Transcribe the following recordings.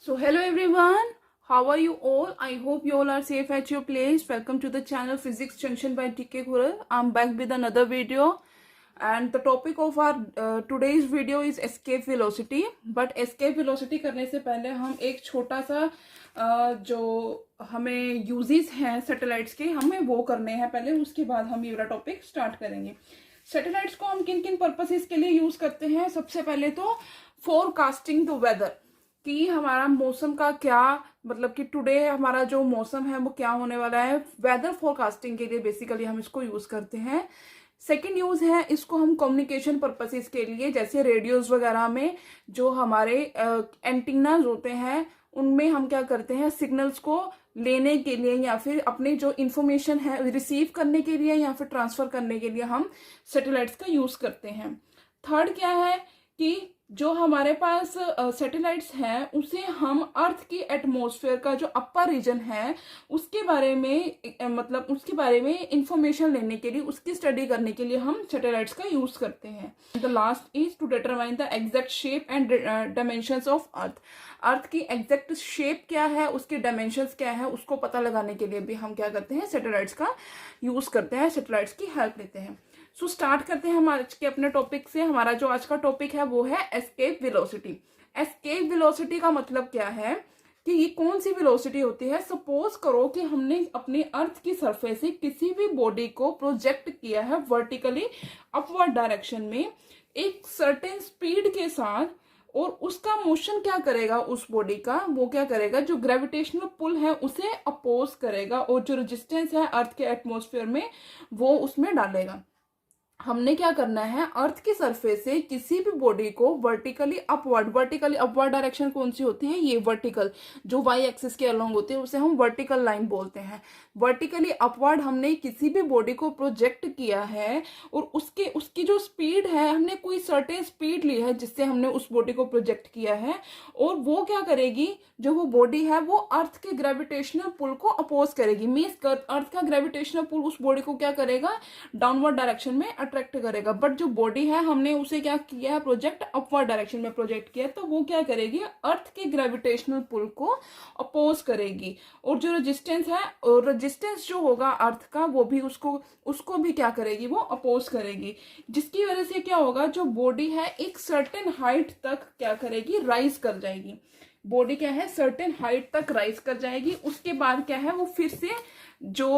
So hello everyone, how are you all? I hope you all are safe at your place. Welcome to the channel Physics Junction by TK Khural. I'm back with another video and the topic of our today's video is escape velocity. But escape velocity करने से पहले हम एक छोटा सा जो हमें uses हैं सैटेलाइट्स के हमें वो करने हैं पहले, उसके बाद हम ये वाला टॉपिक स्टार्ट करेंगे। सैटेलाइट्स को हम किन किन पर्पसेस के लिए यूज करते हैं? सबसे पहले तो फोरकास्टिंग द वेदर, कि हमारा मौसम का क्या मतलब कि टुडे हमारा जो मौसम है वो क्या होने वाला है, वेदर फोरकास्टिंग के लिए बेसिकली हम इसको यूज करते हैं। सेकेंड यूज है इसको हम कम्युनिकेशन पर्पसेस के लिए, जैसे रेडियोज वगैरह में जो हमारे एंटीनाज होते हैं उनमें हम क्या करते हैं, सिग्नल्स को लेने के लिए या फिर अपने जो इंफॉर्मेशन है रिसीव करने के लिए या फिर ट्रांसफर करने के लिए हम सैटेलाइट्स का यूज करते हैं। थर्ड क्या है कि जो हमारे पास सैटेलाइट्स हैं उसे हम अर्थ की एटमॉस्फेयर का जो अपर रीजन है उसके बारे में मतलब उसके बारे में इंफॉर्मेशन लेने के लिए, उसकी स्टडी करने के लिए हम सैटेलाइट्स का यूज करते हैं। The last is to determine the exact shape and dimensions of earth. Earth की एग्जैक्ट शेप क्या है, उसके डायमेंशंस क्या है, उसको पता लगाने के लिए भी हम क्या करते हैं, सैटेलाइट्स का यूज करते हैं, सैटेलाइट्स की हेल्प लेते हैं। सो स्टार्ट करते हैं हम आज के अपने टॉपिक से। हमारा जो आज का टॉपिक है वो है एस्केप वेलोसिटी। एस्केप वेलोसिटी का मतलब क्या है कि ये कौन सी वेलोसिटी होती है। सपोज करो कि हमने अपने अर्थ की सरफेस से किसी भी बॉडी को प्रोजेक्ट किया है वर्टिकली अपवर्ड डायरेक्शन में एक सर्टेन स्पीड के साथ, और उसका मोशन क्या करेगा उस बॉडी का, वो क्या करेगा, जो ग्रेविटेशनल पुल है उसे अपोज करेगा और जो रेजिस्टेंस है अर्थ के एटमॉस्फेयर में वो उसमें डालेगा। हमने क्या करना है, अर्थ की सरफेस से किसी भी बॉडी को वर्टिकली अपवर्ड डायरेक्शन कौन सी होती है, ये वर्टिकल जो वाई एक्सिस के अलोंग होती है उसे हम वर्टिकल लाइन बोलते हैं। वर्टिकली अपवर्ड हमने किसी भी बॉडी को प्रोजेक्ट किया है और उसकी जो स्पीड है, हमने कोई सर्टेन स्पीड ली है जिससे हमने उस बॉडी को प्रोजेक्ट किया है, और वो क्या करेगी, जो वो बॉडी है वो अर्थ के ग्रेविटेशनल पुल को अपोज करेगी। मीन्स अर्थ का ग्रेविटेशनल पुल उस बॉडी को क्या करेगा, डाउनवर्ड डायरेक्शन में अट्रैक्ट करेगा। बट जो बॉडी है हमने उसे क्या किया है, प्रोजेक्ट अपवर्ड डायरेक्शन में प्रोजेक्ट किया, तो वो क्या करेगी, अर्थ के ग्रेविटेशनल पुल को अपोज करेगी। और जो रेजिस्टेंस है, और रेजिस्टेंस जो होगा अर्थ का वो भी उसको भी क्या करेगी, वो अपोज करेगी, जिसकी वजह से क्या होगा, जो बॉडी है एक सर्टेन हाइट तक क्या करेगी, राइज कर जाएगी। बॉडी क्या है, सर्टेन हाइट तक राइज कर जाएगी। उसके बाद क्या है, वो फिर से जो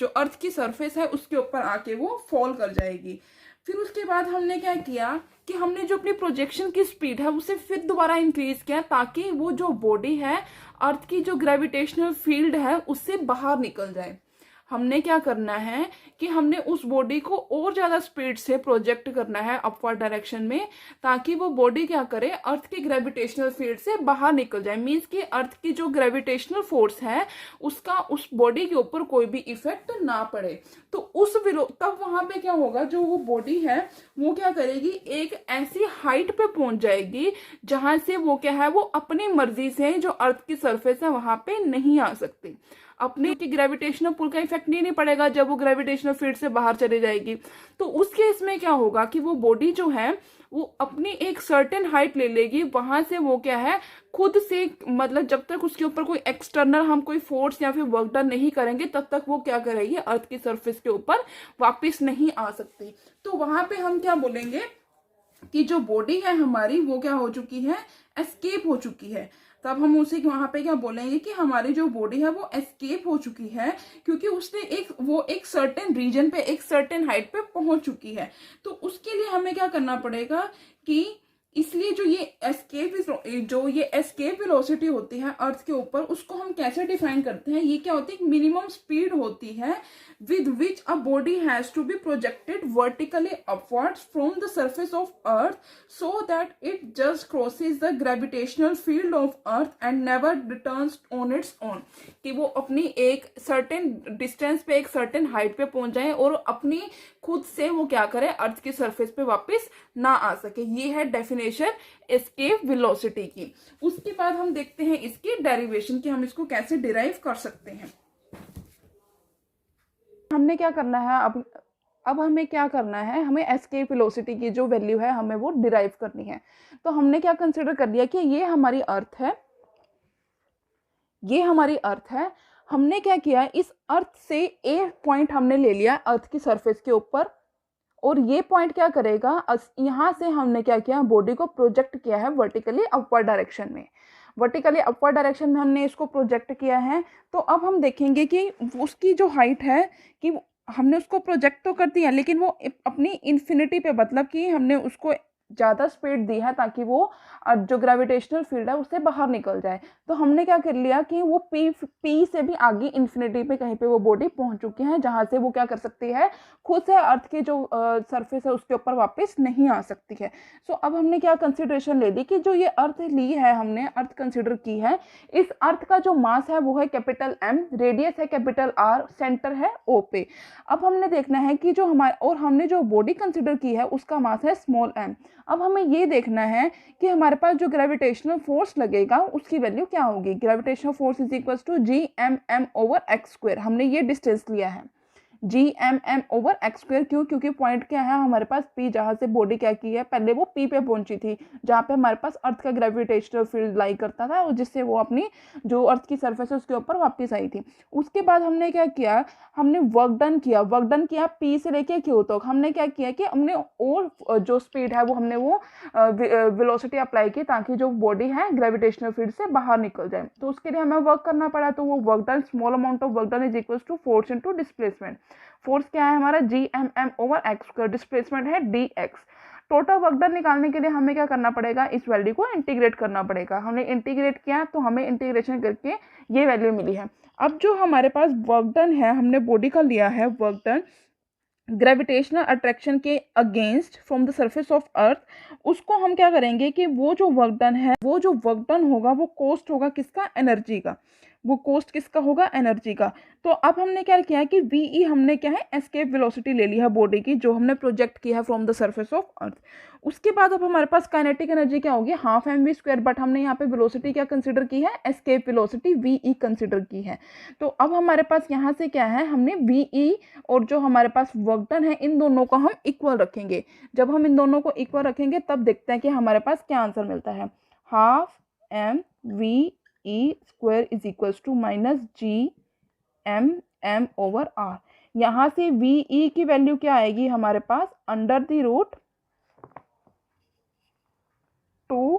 अर्थ की सरफेस है उसके ऊपर आके वो फॉल कर जाएगी। फिर उसके बाद हमने क्या किया कि हमने जो अपनी प्रोजेक्शन की स्पीड है उसे फिर दोबारा इंक्रीज किया, ताकि वो जो बॉडी है अर्थ की जो ग्रेविटेशनल फील्ड है उससे बाहर निकल जाए। हमने क्या करना है कि हमने उस बॉडी को और ज्यादा स्पीड से प्रोजेक्ट करना है अपवर्ड डायरेक्शन में, ताकि वो बॉडी क्या करे, अर्थ की ग्रेविटेशनल फील्ड से बाहर निकल जाए। मींस कि अर्थ की जो ग्रेविटेशनल फोर्स है उसका उस बॉडी के ऊपर कोई भी इफेक्ट ना पड़े। तो तब वहां पे क्या होगा, जो वो बॉडी है वो क्या करेगी, एक ऐसी हाइट पे पहुंच जाएगी जहां से वो क्या है, वो अपनी मर्जी से जो अर्थ की सरफेस है वहां पे नहीं आ सकती। अपने की ग्रेविटेशनल पुल का इफेक्ट नहीं पड़ेगा जब वो ग्रेविटेशनल फील्ड से बाहर चली जाएगी। तो उस केस में क्या होगा कि वो बॉडी जो है वो अपनी एक सर्टेन हाइट ले लेगी, वहां से वो क्या है, खुद से मतलब जब तक उसके ऊपर कोई एक्सटर्नल हम कोई फोर्स या फिर वर्क डन नहीं करेंगे तब तक वो क्या करेगी, अर्थ की सरफेस के ऊपर वापिस नहीं आ सकती। तो वहां पे हम क्या बोलेंगे कि जो बॉडी है हमारी वो क्या हो चुकी है, एस्केप हो चुकी है। तब हम उसे वहां पे क्या बोलेंगे कि हमारी जो बॉडी है वो एस्केप हो चुकी है, क्योंकि उसने एक सर्टेन रीजन पे, एक सर्टेन हाइट पे पहुंच चुकी है। तो उसके लिए हमें क्या करना पड़ेगा कि इसलिए जो ये एस्केप वेलोसिटी होती है अर्थ के ऊपर, उसको हम कैसे डिफाइन करते हैं, ये क्या होती है, मिनिमम स्पीड होती है with which a body has to be projected vertically upwards from the surface of earth so that it just crosses the gravitational field of earth and never returns on its own। कि वो अपनी एक certain distance पे, एक certain height पे पहुंच जाए और अपनी खुद से वो क्या करे, अर्थ की सरफेस पे वापस ना आ सके। ये है डेफिनेशन एस्केप वेलोसिटी की। उसके बाद हम देखते हैं इसकी डेरिवेशन कि हम इसको कैसे डिराइव कर सकते हैं। हमने क्या करना है, अब हमें क्या करना है, हमें एस्केप वेलोसिटी की जो वैल्यू है हमें वो डिराइव करनी है। तो हमने क्या कंसिडर कर लिया कि ये हमारी अर्थ है ये हमारी अर्थ है। हमने क्या किया, इस अर्थ से ए पॉइंट हमने ले लिया अर्थ की सरफेस के ऊपर, और ये पॉइंट क्या करेगा, यहाँ से हमने क्या किया, बॉडी को प्रोजेक्ट किया है वर्टिकली अपवर्ड डायरेक्शन में। वर्टिकली अपवर्ड डायरेक्शन में हमने इसको प्रोजेक्ट किया है। तो अब हम देखेंगे कि उसकी जो हाइट है, कि हमने उसको प्रोजेक्ट तो कर दिया, लेकिन वो अपनी इन्फिनिटी पे, मतलब कि हमने उसको ज़्यादा स्पीड दी है ताकि वो जो ग्रेविटेशनल फील्ड है उससे बाहर निकल जाए। तो हमने क्या कर लिया कि वो पी से भी आगे इन्फिनिटी पे कहीं पे वो बॉडी पहुंच चुकी है, जहां से वो क्या कर सकती है, खुद से अर्थ की जो सरफेस है उसके ऊपर वापस नहीं आ सकती है। सो अब हमने क्या कंसिडरेशन ले ली कि जो ये अर्थ ली है, हमने अर्थ कंसिडर की है, इस अर्थ का जो मास है वो है कैपिटल एम, रेडियस है कैपिटल आर, सेंटर है ओ पे। अब हमने देखना है कि जो हमारे, और हमने जो बॉडी कंसिडर की है उसका मास है स्मॉल एम। अब हमें ये देखना है कि हमारे पास जो ग्रेविटेशनल फोर्स लगेगा उसकी वैल्यू क्या होगी। Gravitational force is equal to G M M over x square. हमने ये डिस्टेंस लिया है G M M over x square. क्यों? क्योंकि पॉइंट क्या है हमारे पास पी, जहाँ से बॉडी क्या की है, पहले वो पी पे पहुंची थी, जहाँ पे हमारे पास अर्थ का ग्रेविटेशनल फील्ड लाई करता था, और जिससे वो अपनी जो अर्थ की सरफेस है उसके ऊपर वापस आई थी। उसके बाद हमने क्या किया, हमने वर्क डन किया पी से लेके क्यू तक। हमने क्या किया कि हमने और जो स्पीड है वो हमने वो वेलोसिटी अप्लाई की ताकि जो बॉडी है ग्रेविटेशनल फील्ड से बाहर निकल जाए। तो उसके लिए हमें वर्क करना पड़ा, तो वो work done, small amount of work done is equal to force into displacement. Force क्या है हमारा, G M M over x square, displacement है d x. Total work done निकालने के लिए हमें क्या करना पड़ेगा, इस वैल्यू को इंटीग्रेट करना पड़ेगा। हमने इंटीग्रेट किया तो हमें इंटीग्रेशन करके ये वैल्यू मिली है। अब जो हमारे पास वर्क डन है, हमने बॉडी का लिया है वर्क डन ग्रेविटेशनल अट्रैक्शन के against from the surface of अर्थ, उसको हम क्या करेंगे कि वो जो वर्क डन है, वो जो वर्क डन होगा वो कॉस्ट होगा किसका, एनर्जी का। वो कॉस्ट किसका होगा, एनर्जी का। तो अब हमने क्या किया है कि वी हमने क्या है, एस्केप वेलोसिटी ले ली है बॉडी की, जो हमने प्रोजेक्ट किया है from the surface of earth. उसके बाद अब हमारे पास काइनेटिक एनर्जी क्या होगी, half M V square, but हमने यहाँ पे वेलोसिटी क्या कंसिडर की है, एस्केप वेलोसिटी वी कंसिडर की है। तो अब हमारे पास यहाँ से क्या है, हमने वी और जो हमारे पास वर्क डन है, इन दोनों को हम इक्वल रखेंगे। जब हम इन दोनों को इक्वल रखेंगे तब देखते हैं कि हमारे पास क्या आंसर मिलता है। Half M v e square is equals to minus G M M over r. यहाँ से वी की वैल्यू क्या आएगी हमारे पास, under the root 2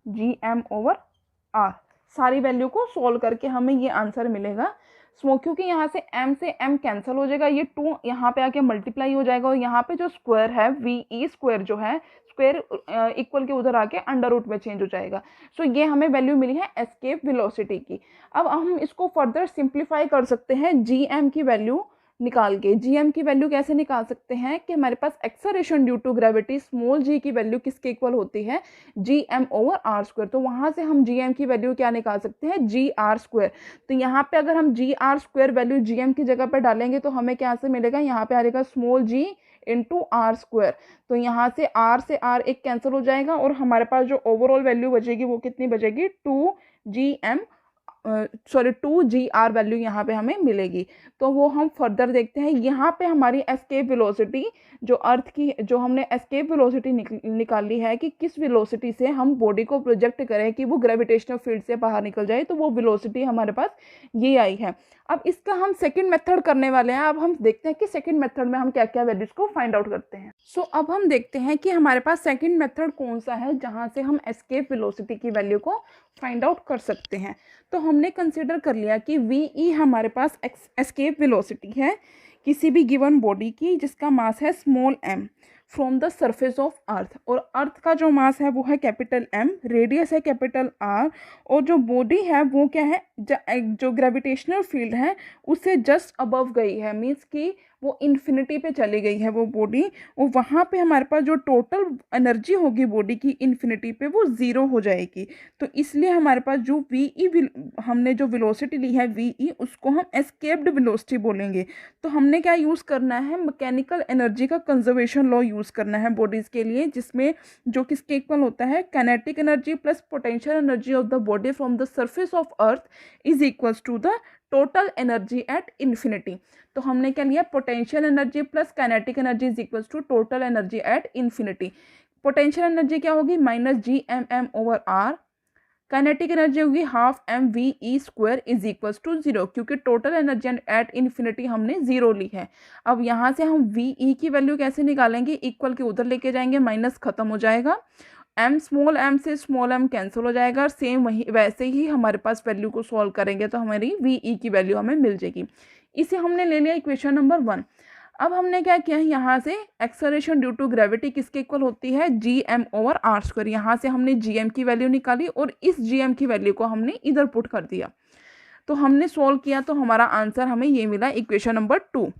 G M over r. सारी वैल्यू को सोल्व करके हमें ये आंसर मिलेगा। क्योंकि यहाँ से m कैंसिल हो जाएगा, ये 2 यहाँ पे आके मल्टीप्लाई हो जाएगा, और यहाँ पे जो स्क्वायर है वी स्क्वायर जो है, स्क्वायर इक्वल के उधर आके अंडर रूट में चेंज हो जाएगा। सो ये हमें वैल्यू मिली है एस्केप वेलोसिटी की। अब हम इसको फर्दर सिंप्लीफाई कर सकते हैं जी एम की वैल्यू निकाल के। जीएम की वैल्यू कैसे निकाल सकते हैं कि हमारे पास acceleration due to gravity small g की वैल्यू किसके इक्वल होती है, G M over r square. तो वहां से हम जीएम की वैल्यू क्या निकाल सकते हैं, जी आर स्क्वायर। तो यहाँ पे अगर हम जी आर स्क्वायर वैल्यू जीएम की जगह पर डालेंगे तो हमें क्या से मिलेगा, यहाँ पे आ जाएगा small G into R square. तो यहाँ से आर एक कैंसिल हो जाएगा, और हमारे पास जो ओवरऑल वैल्यू बचेगी वो कितनी बचेगी, 2 जी आर वैल्यू यहाँ पे हमें मिलेगी। तो वो हम फर्दर देखते हैं। यहाँ पे हमारी एस्केप वेलोसिटी जो अर्थ की, जो हमने एस्केप वेलोसिटी निकाली है कि किस वेलोसिटी से हम बॉडी को प्रोजेक्ट करें कि वो ग्रेविटेशनल फील्ड से बाहर निकल जाए, तो वो वेलोसिटी हमारे पास ये आई है। अब इसका हम सेकंड मेथड करने वाले हैं। अब हम देखते हैं कि सेकंड मेथड में हम क्या क्या वैल्यूज को फाइंड आउट करते हैं। सो अब हम देखते हैं कि हमारे पास सेकंड मेथड कौन सा है जहां से हम एस्केप वेलोसिटी की वैल्यू को फाइंड आउट कर सकते हैं। तो हमने कंसिडर कर लिया कि वी हमारे पास एस्केप वेलोसिटी है किसी भी गिवन बॉडी की जिसका मास है small am from the surface of अर्थ, और अर्थ का जो मास है वो है कैपिटल एम, रेडियस है कैपिटल आर, और जो बॉडी है वो क्या है, जो ग्रेविटेशनल फील्ड है उससे जस्ट अबव गई है, मीन्स कि वो इन्फिनिटी पे चली गई है वो बॉडी, और वहाँ पे हमारे पास जो टोटल एनर्जी होगी बॉडी की इन्फिनिटी पे वो ज़ीरो हो जाएगी। तो इसलिए हमारे पास जो हमने जो वेलोसिटी ली है उसको हम एस्केप्ड वेलोसिटी बोलेंगे। तो हमने क्या यूज़ करना है, मैकेनिकल एनर्जी का कंजर्वेशन लॉ यूज़ करना है बॉडीज़ के लिए, जिसमें जो किसके इक्वल होता है, kinetic energy plus potential energy of the body from the surface of earth is equals to the total energy at infinity. तो हमने क्या लिया, potential energy plus kinetic energy is equals to total energy at infinity. Potential energy क्या होगी, minus G M M over r, kinetic energy होगी half mve² is equals to 0, क्योंकि total energy at infinity हमने 0 ली है। अब यहाँ से हम ve की वैल्यू कैसे निकालेंगे, इक्वल के उधर लेके जाएंगे, माइनस खत्म हो जाएगा, स्मॉल m से स्मॉल m कैंसिल हो जाएगा, और सेम वही वैसे ही हमारे पास वैल्यू को सॉल्व करेंगे तो हमारी ve की वैल्यू हमें मिल जाएगी। इसे हमने ले लिया इक्वेशन नंबर 1। अब हमने क्या किया है, यहाँ से एक्सेलरेशन ड्यू टू ग्रेविटी किसके इक्वल होती है, gm/r²। यहाँ से हमने gm की वैल्यू निकाली और इस gm की वैल्यू को हमने इधर पुट कर दिया, तो हमने सॉल्व किया तो हमारा आंसर हमें ये मिला इक्वेशन नंबर 2।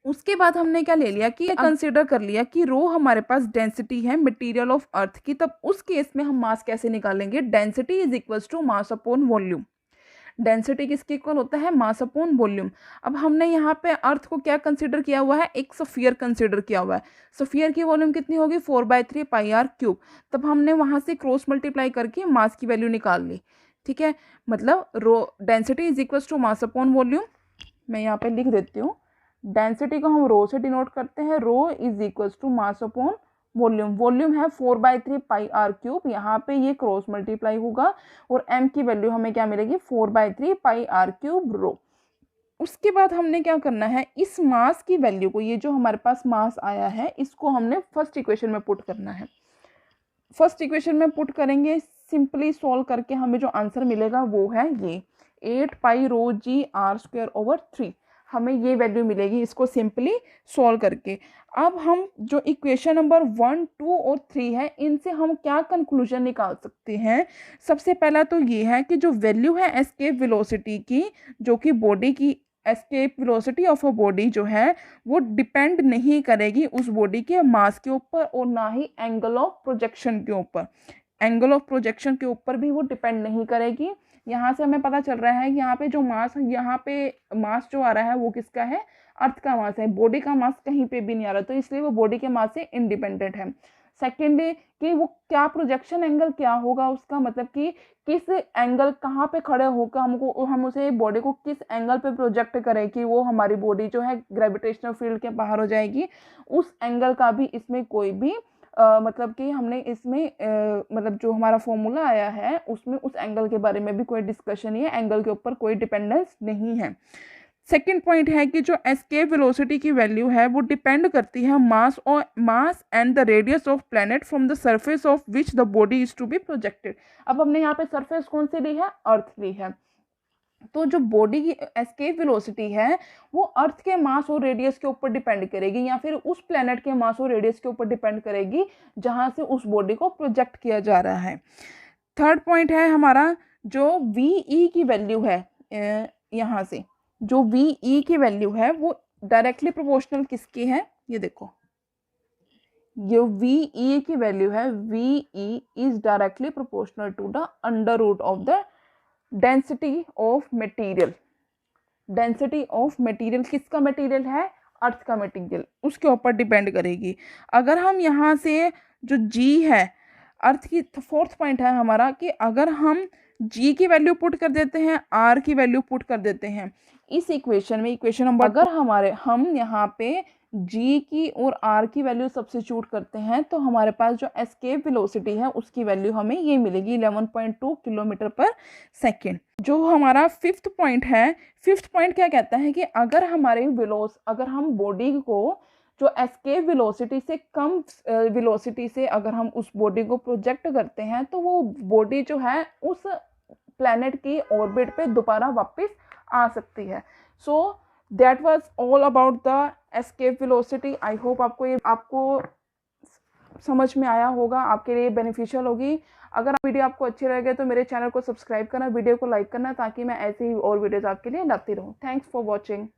उसके बाद हमने क्या ले लिया कि कंसिडर कर लिया कि रो हमारे पास डेंसिटी है मटेरियल ऑफ अर्थ की, तब उस केस में हम मास कैसे निकालेंगे, density is equals to mass upon volume. Density किसके इक्वल होता है, मास अपॉन वॉल्यूम। अब हमने यहाँ पे अर्थ को क्या कंसीडर किया हुआ है, एक स्फीयर कंसीडर किया हुआ है। स्फीयर की वॉल्यूम कितनी होगी, 4/3 πr³। तब हमने वहाँ से क्रॉस मल्टीप्लाई करके मास की वैल्यू निकाल ली, ठीक है। मतलब rho density is equals to mass upon volume. मैं यहाँ पे लिख देती हूँ, डेंसिटी को हम रो से डिनोट करते हैं, rho is equals to mass upon volume. Volume है 4/3 πr³, यहाँ पे ये क्रॉस मल्टीप्लाई होगा और m की वैल्यू हमें क्या मिलेगी, 4/3 πr³ रो। उसके बाद हमने क्या करना है, इस मास की वैल्यू को, ये जो हमारे पास मास आया है, इसको हमने फर्स्ट इक्वेशन में पुट करना है। फर्स्ट इक्वेशन में पुट करेंगे, सिंपली सॉल्व करके हमें जो आंसर मिलेगा वो है ये 8πρgr²/3। हमें ये वैल्यू मिलेगी इसको सिंपली सॉल्व करके। अब हम जो इक्वेशन नंबर 1, 2 और 3 है, इनसे हम क्या कंक्लूजन निकाल सकते हैं। सबसे पहला तो ये है कि जो वैल्यू है एस्केप वेलोसिटी की, जो कि बॉडी की escape velocity of a body जो है वो डिपेंड नहीं करेगी उस बॉडी के मास के ऊपर और ना ही एंगल ऑफ प्रोजेक्शन के ऊपर। एंगल ऑफ प्रोजेक्शन के ऊपर भी वो डिपेंड नहीं करेगी। यहाँ से हमें पता चल रहा है कि यहाँ पे जो मास, यहाँ पे मास जो आ रहा है वो किसका है, अर्थ का मास है। बॉडी का मास कहीं पे भी नहीं आ रहा, तो इसलिए वो बॉडी के मास से इंडिपेंडेंट है। सेकेंडली कि वो क्या प्रोजेक्शन एंगल क्या होगा उसका, मतलब कि किस एंगल कहाँ पे खड़े होकर हम उसे बॉडी को किस एंगल पे प्रोजेक्ट करें कि वो हमारी बॉडी जो है ग्रेविटेशनल फील्ड के बाहर हो जाएगी, उस एंगल का भी इसमें कोई भी मतलब कि हमने इसमें मतलब जो हमारा फॉर्मूला आया है उसमें उस एंगल के बारे में भी कोई डिस्कशन नहीं है, एंगल के ऊपर कोई डिपेंडेंस नहीं है। सेकेंड पॉइंट है कि जो एस्केप वेलोसिटी की वैल्यू है वो डिपेंड करती है mass and the radius of planet from the surface of which the body is to be projected. अब हमने यहाँ पे सरफेस कौन सी ली है, अर्थ ली है, तो जो बॉडी की एस्केप वेलोसिटी है वो अर्थ के मास और रेडियस के ऊपर डिपेंड करेगी, या फिर उस प्लैनेट के मास और रेडियस के ऊपर डिपेंड करेगी जहां से उस बॉडी को प्रोजेक्ट किया जा रहा है। थर्ड पॉइंट है हमारा जो VE की वैल्यू है, यहाँ से जो VE की वैल्यू है वो डायरेक्टली प्रोपोर्शनल किसकी है, ये देखो, जो VE की वैल्यू है, VE is directly proportional to the under root of the density of material. Density of material किसका मटेरियल है, अर्थ का मटेरियल, उसके ऊपर डिपेंड करेगी। अगर हम यहाँ से जो G है अर्थ की, फोर्थ पॉइंट है हमारा कि अगर हम G की वैल्यू पुट कर देते हैं, R की वैल्यू पुट कर देते हैं इस इक्वेशन में, इक्वेशन नंबर, अगर हम यहाँ पे G की और R की वैल्यू सब्स्टिट्यूट करते हैं तो हमारे पास जो एस्केप वेलोसिटी है उसकी वैल्यू हमें ये मिलेगी 11.2 किलोमीटर पर सेकेंड। जो हमारा फिफ्थ पॉइंट है, फिफ्थ पॉइंट क्या कहता है कि अगर हम बॉडी को जो एस्केप वेलोसिटी से कम वेलोसिटी से अगर हम उस बॉडी को प्रोजेक्ट करते हैं तो वो बॉडी जो है उस प्लैनेट की ऑर्बिट पे दोबारा वापस आ सकती है। So that was all about the escape velocity. I hope आपको समझ में आया होगा, आपके लिए बेनिफिशियल होगी। अगर वीडियो आपको अच्छी लगे तो मेरे चैनल को सब्सक्राइब करना, वीडियो को लाइक करना, ताकि मैं ऐसे ही और वीडियोज़ आपके लिए लाती रहूँ। Thanks for watching.